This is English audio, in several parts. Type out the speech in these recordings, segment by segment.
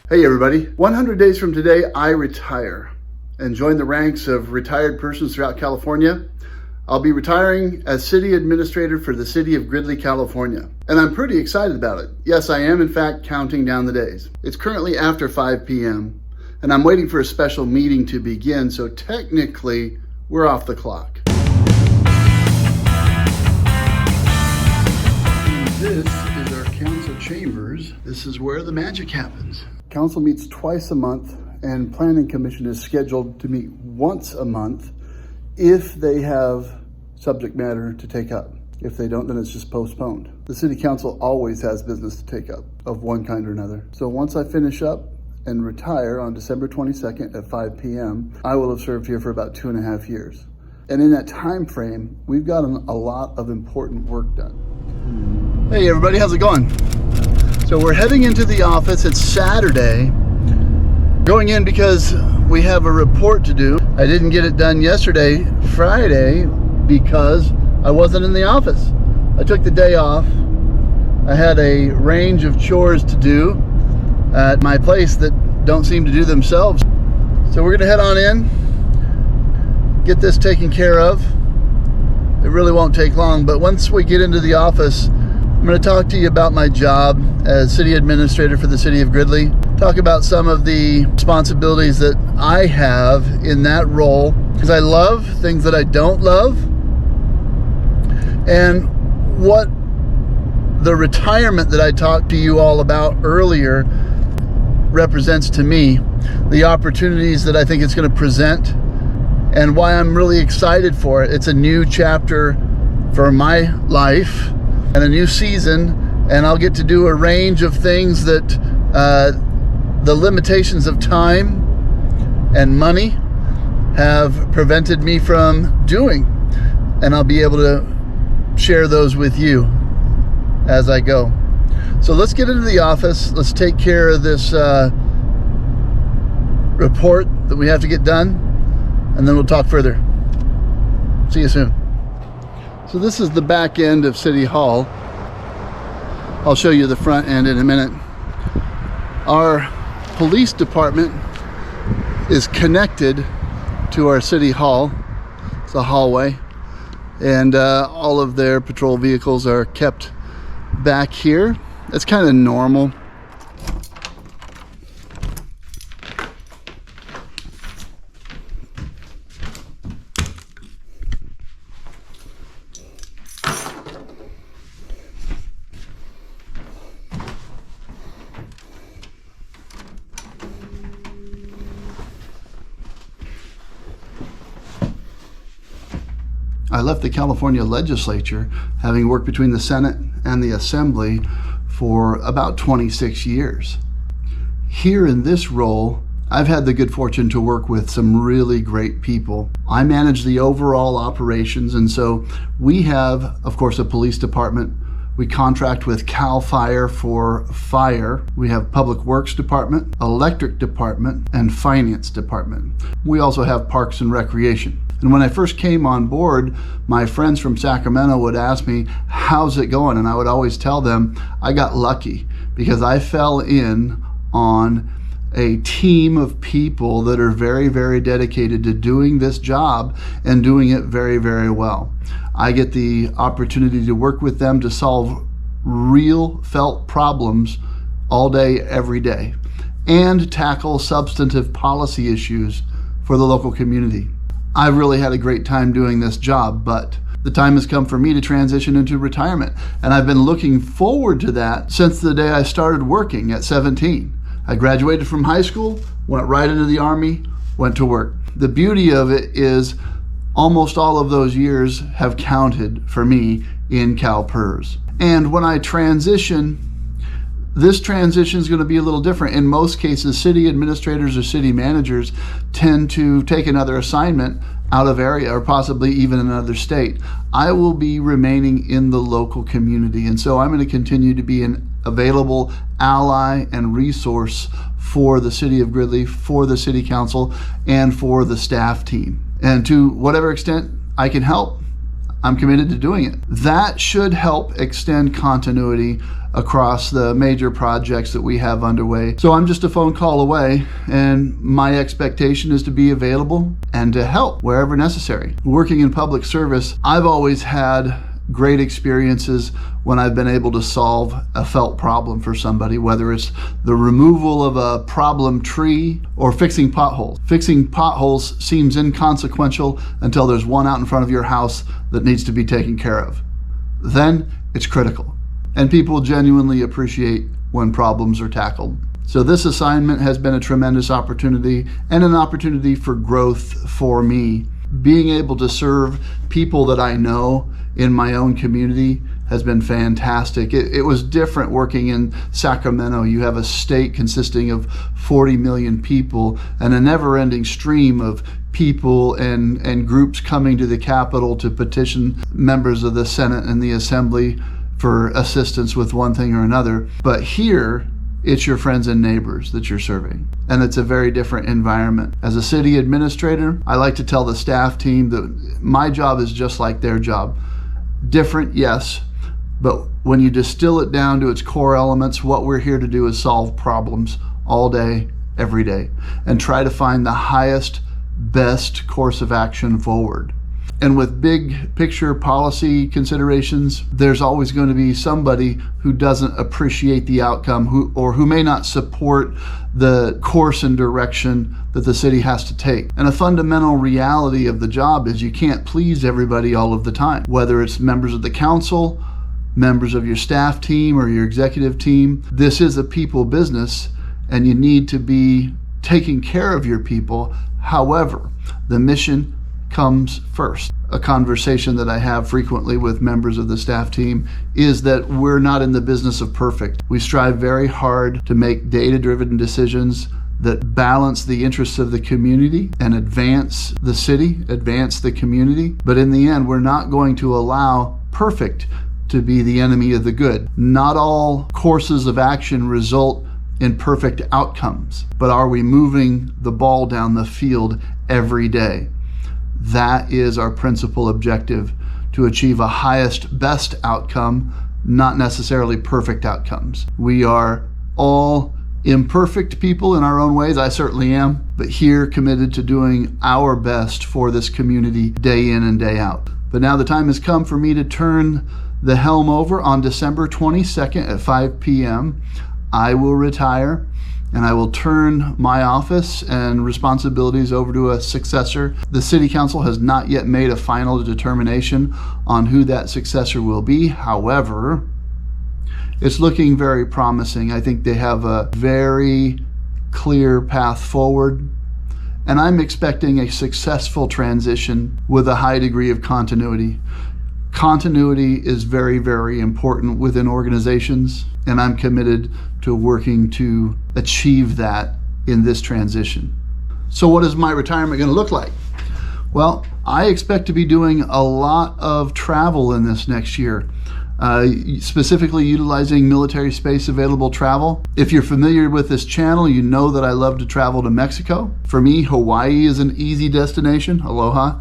Hey everybody, 100 days from today, I retire and join the ranks of retired persons throughout California. I'll be retiring as city administrator for the city of Gridley, California. And I'm pretty excited about it. Yes, I am in fact counting down the days. It's currently after 5 p.m. and I'm waiting for a special meeting to begin, so technically we're off the clock. And this is our council chambers. This is where the magic happens. Council meets twice a month, and Planning Commission is scheduled to meet once a month if they have subject matter to take up. If they don't, then it's just postponed. The City Council always has business to take up of one kind or another. So once I finish up and retire on December 22nd at 5 p.m., I will have served here for about 2.5 years. And in that time frame, we've gotten a lot of important work done. Hey everybody, how's it going? So we're heading into the office. It's Saturday. Going in because we have a report to do. I didn't get it done yesterday, Friday, because I wasn't in the office. I took the day off. I had a range of chores to do at my place that don't seem to do themselves. So we're gonna head on in, get this taken care of. It really won't take long, but once we get into the office, I'm going to talk to you about my job as city administrator for the city of Gridley. Talk about some of the responsibilities that I have in that role, because I love things that I don't love, and what the retirement that I talked to you all about earlier represents to me, the opportunities that I think it's going to present, and why I'm really excited for it. It's a new chapter for my life and a new season, and I'll get to do a range of things that the limitations of time and money have prevented me from doing, and I'll be able to share those with you as I go. So let's get into the office. Let's take care of this report that we have to get done, and then we'll talk further. See you soon. So this is the back end of City Hall. I'll show you the front end in a minute. Our police department is connected to our City Hall. It's a hallway, and all of their patrol vehicles are kept back here. That's kind of normal. I left the California legislature, having worked between the Senate and the Assembly for about 26 years. Here in this role, I've had the good fortune to work with some really great people. I manage the overall operations, and so we have, of course, a police department. We contract with CAL FIRE for fire. We have Public Works Department, Electric Department, and Finance Department. We also have Parks and Recreation. And when I first came on board, my friends from Sacramento would ask me, how's it going? And I would always tell them, I got lucky because I fell in on a team of people that are very, very dedicated to doing this job and doing it very, very well. I get the opportunity to work with them to solve real felt problems all day, every day, and tackle substantive policy issues for the local community. I've really had a great time doing this job, but the time has come for me to transition into retirement. And I've been looking forward to that since the day I started working at 17. I graduated from high school, went right into the Army, went to work. The beauty of it is almost all of those years have counted for me in CalPERS. And when I transition, this transition is going to be a little different. In most cases, city administrators or city managers tend to take another assignment out of area or possibly even another state. I will be remaining in the local community, and so I'm going to continue to be an available ally and resource for the city of Gridley, for the city council, and for the staff team. And to whatever extent I can help, I'm committed to doing it. That should help extend continuity across the major projects that we have underway. So I'm just a phone call away, and my expectation is to be available and to help wherever necessary. Working in public service, I've always had great experiences when I've been able to solve a felt problem for somebody, whether it's the removal of a problem tree or fixing potholes. Fixing potholes seems inconsequential until there's one out in front of your house that needs to be taken care of. Then it's critical. And people genuinely appreciate when problems are tackled. So this assignment has been a tremendous opportunity and an opportunity for growth for me. Being able to serve people that I know in my own community has been fantastic. It was different working in Sacramento. You have a state consisting of 40 million people and a never-ending stream of people and groups coming to the Capitol to petition members of the Senate and the Assembly for assistance with one thing or another. But here, it's your friends and neighbors that you're serving. And it's a very different environment. As a city administrator, I like to tell the staff team that my job is just like their job. Different, yes, but when you distill it down to its core elements, what we're here to do is solve problems all day, every day, and try to find the highest, best course of action forward. And with big picture policy considerations, there's always going to be somebody who doesn't appreciate the outcome who may not support the course and direction that the city has to take. And a fundamental reality of the job is you can't please everybody all of the time, whether it's members of the council, members of your staff team or your executive team. This is a people business, and you need to be taking care of your people. However, the mission comes first. A conversation that I have frequently with members of the staff team is that we're not in the business of perfect. We strive very hard to make data-driven decisions that balance the interests of the community and advance the city, advance the community. But in the end, we're not going to allow perfect to be the enemy of the good. Not all courses of action result in perfect outcomes, but are we moving the ball down the field every day? That is our principal objective, to achieve a highest, best outcome, not necessarily perfect outcomes. We are all imperfect people in our own ways. I certainly am, but here committed to doing our best for this community day in and day out. But now the time has come for me to turn the helm over. On December 22nd at 5 p.m., I will retire, and I will turn my office and responsibilities over to a successor. The City Council has not yet made a final determination on who that successor will be. However, it's looking very promising. I think they have a very clear path forward, and I'm expecting a successful transition with a high degree of continuity. Continuity is very, very important within organizations, and I'm committed to working to achieve that in this transition. So what is my retirement going to look like? Well, I expect to be doing a lot of travel in this next year, specifically utilizing military space available travel. If you're familiar with this channel, you know that I love to travel to Mexico. For me, Hawaii is an easy destination. Aloha.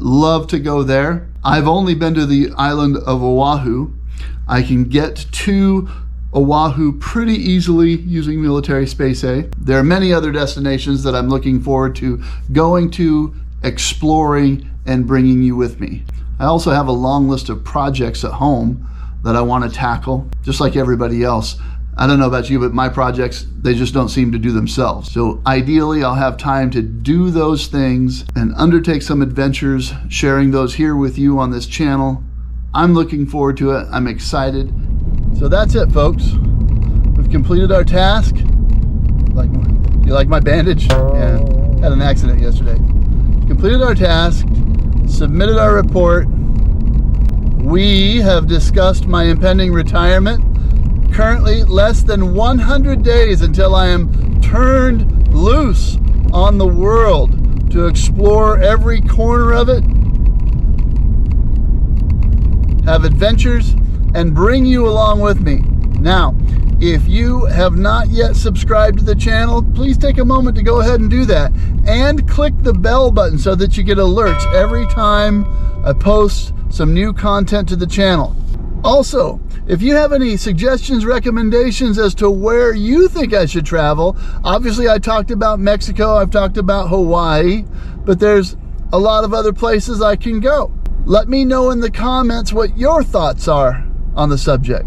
Love to go there. I've only been to the island of Oahu. I can get to Oahu pretty easily using military space A. There are many other destinations that I'm looking forward to going to, exploring, and bringing you with me. I also have a long list of projects at home that I want to tackle, just like everybody else. I don't know about you, but my projects, they just don't seem to do themselves. So ideally, I'll have time to do those things and undertake some adventures, sharing those here with you on this channel. I'm looking forward to it. I'm excited. So that's it, folks. We've completed our task. You like my bandage? Yeah, had an accident yesterday. Completed our task, submitted our report. We have discussed my impending retirement. Currently, less than 100 days until I am turned loose on the world to explore every corner of it, have adventures, and bring you along with me. Now, if you have not yet subscribed to the channel, please take a moment to go ahead and do that, and click the bell button so that you get alerts every time I post some new content to the channel. Also, if you have any suggestions, recommendations as to where you think I should travel, obviously I talked about Mexico, I've talked about Hawaii, but there's a lot of other places I can go. Let me know in the comments what your thoughts are on the subject.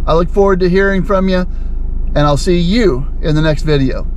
I look forward to hearing from you, and I'll see you in the next video.